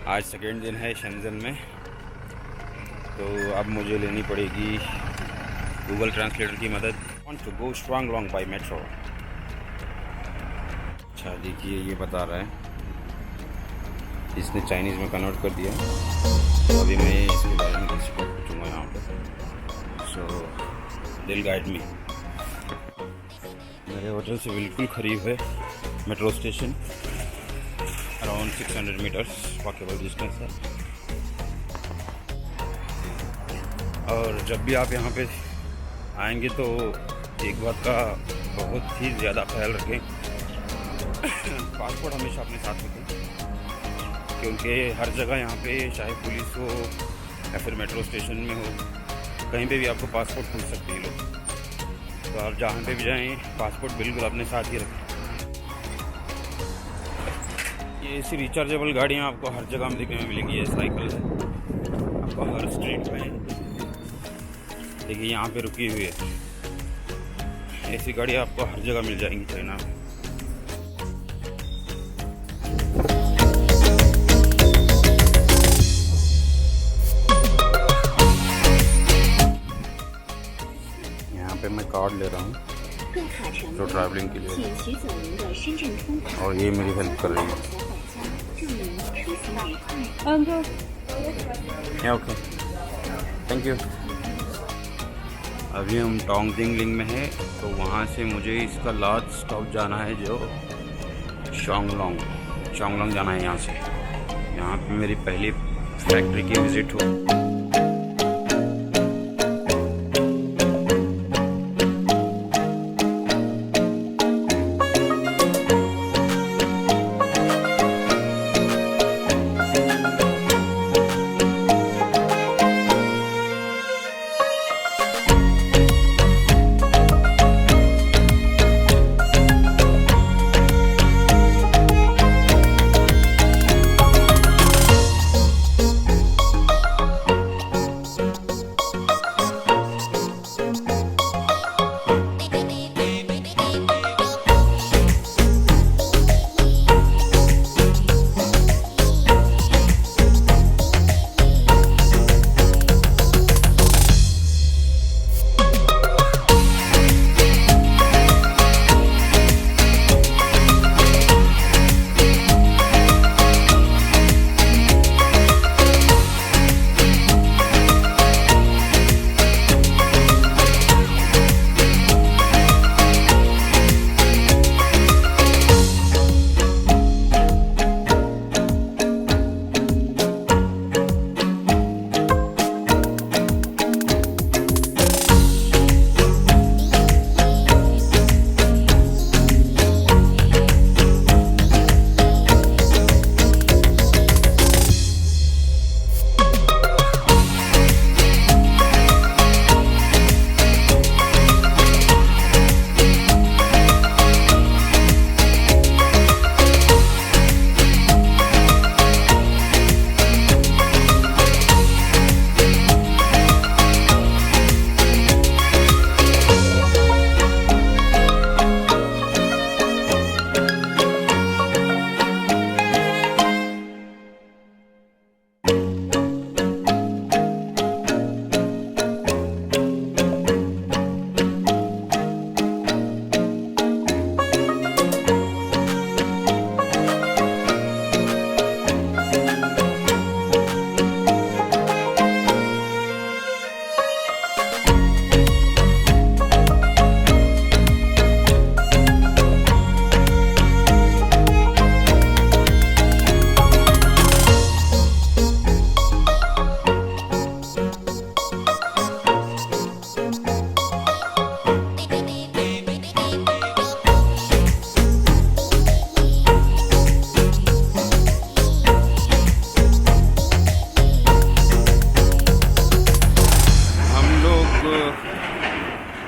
आज सेकेंड दिन है शेंजन में, तो अब मुझे लेनी पड़ेगी गूगल ट्रांसलेटर की मदद। Want to go Shuanglong by metro. अच्छा देखिए ये बता रहा है, इसने चाइनीज़ में कन्वर्ट कर दिया। तो अभी मैं इसके बारे में किसी को पूछूँगा यहाँ पर। सो दिल गाइड मी। मेरे होटल से बिल्कुल करीब है metro station, around 600 metres walkable distance है। और जब भी आप यहाँ पे आएंगे तो एक बात का बहुत ही ज़्यादा ख्याल रखें, पासपोर्ट हमेशा अपने साथ रखें, क्योंकि हर जगह यहाँ पे चाहे पुलिस हो या फिर मेट्रो स्टेशन में हो, कहीं पे भी आपको पासपोर्ट पूछ सकते हैं लोग। तो आप जहाँ पे भी जाएं पासपोर्ट बिल्कुल अपने साथ ही रखें। ये ऐसी रिचार्जेबल गाड़ियाँ आपको हर जगह में देखने में मिलेंगी। ये साइकिल है आपको हर स्ट्रीट में, देखिए यहाँ पे रुकी हुई है। ऐसी गाड़ी आपको हर जगह मिल जाएंगी चाइना में। यहाँ पे मैं कार्ड ले रहा हूँ तो ट्रैवलिंग के लिए, और ये मेरी हेल्प कर रही है। Okay, thank you. अभी हम टोंगजिंगलिंग में है, तो वहाँ से मुझे इसका लास्ट स्टॉप जाना है जो शुआंगलोंग जाना है। यहाँ से यहाँ पे मेरी पहली फैक्ट्री की विज़िट हो।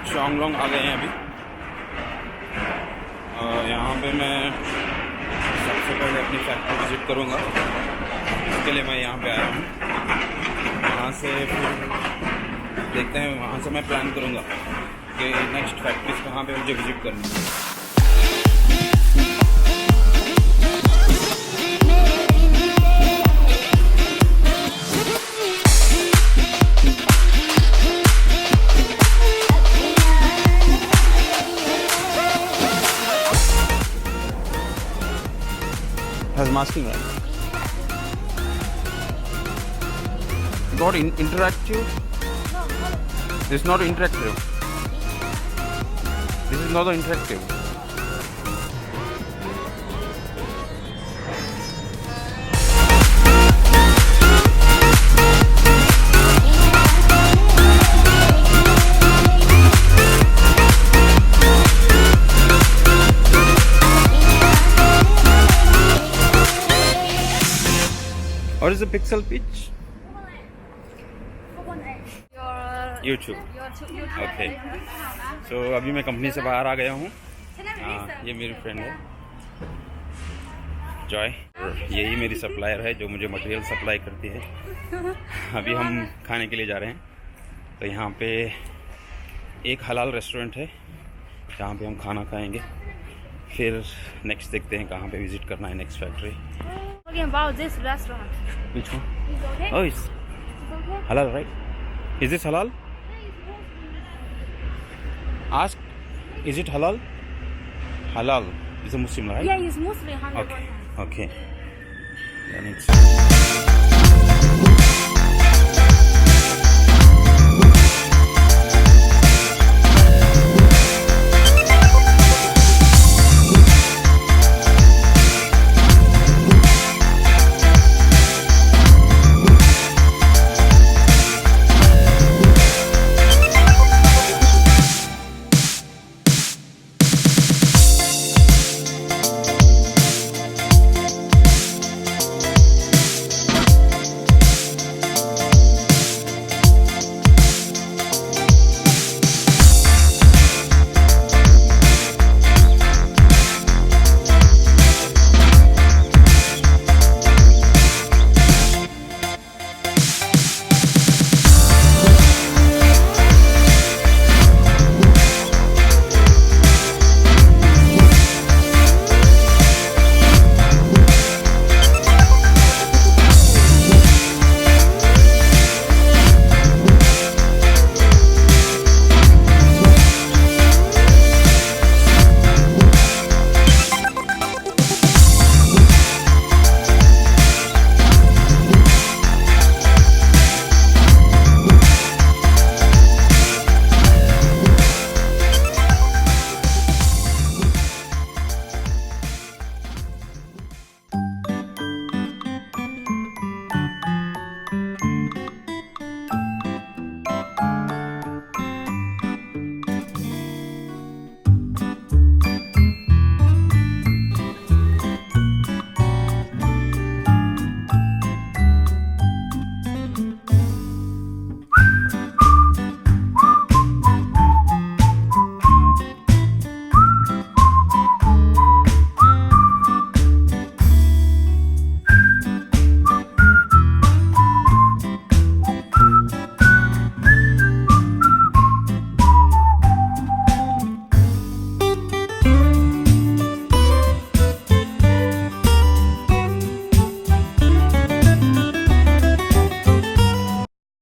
शुआंगलोंग आ गए हैं अभी। यहाँ पे मैं सबसे पहले अपनी फैक्ट्री विज़िट करूँगा, इसके लिए मैं यहाँ पे आया हूँ। वहाँ से फिर देखते हैं, वहाँ से मैं प्लान करूँगा कि नेक्स्ट फैक्ट्रीज कहाँ पे मुझे विज़िट करनी है। I'm asking, right? Not interactive? This is not interactive. This is not interactive. What is the pixel pitch? YouTube. Okay. So अभी मैं कंपनी से बाहर आ गया हूँ. ये मेरी फ्रेंड है जॉय. यही मेरी सप्लायर है जो मुझे मटेरियल सप्लाई करती है. अभी हम खाने के लिए जा रहे हैं. तो यहाँ पे एक हलाल रेस्टोरेंट है जहाँ पे हम खाना खाएंगे. फिर नेक्स्ट देखते हैं कहाँ पे विजिट करना है. Next factory. About this restaurant. Which one? Is okay? Oh, it's Okay. halal, right? Is this halal? Ask, is it halal? Halal is a Muslim, right? Yeah, he's Muslim. 100%. Okay. Okay. Then it's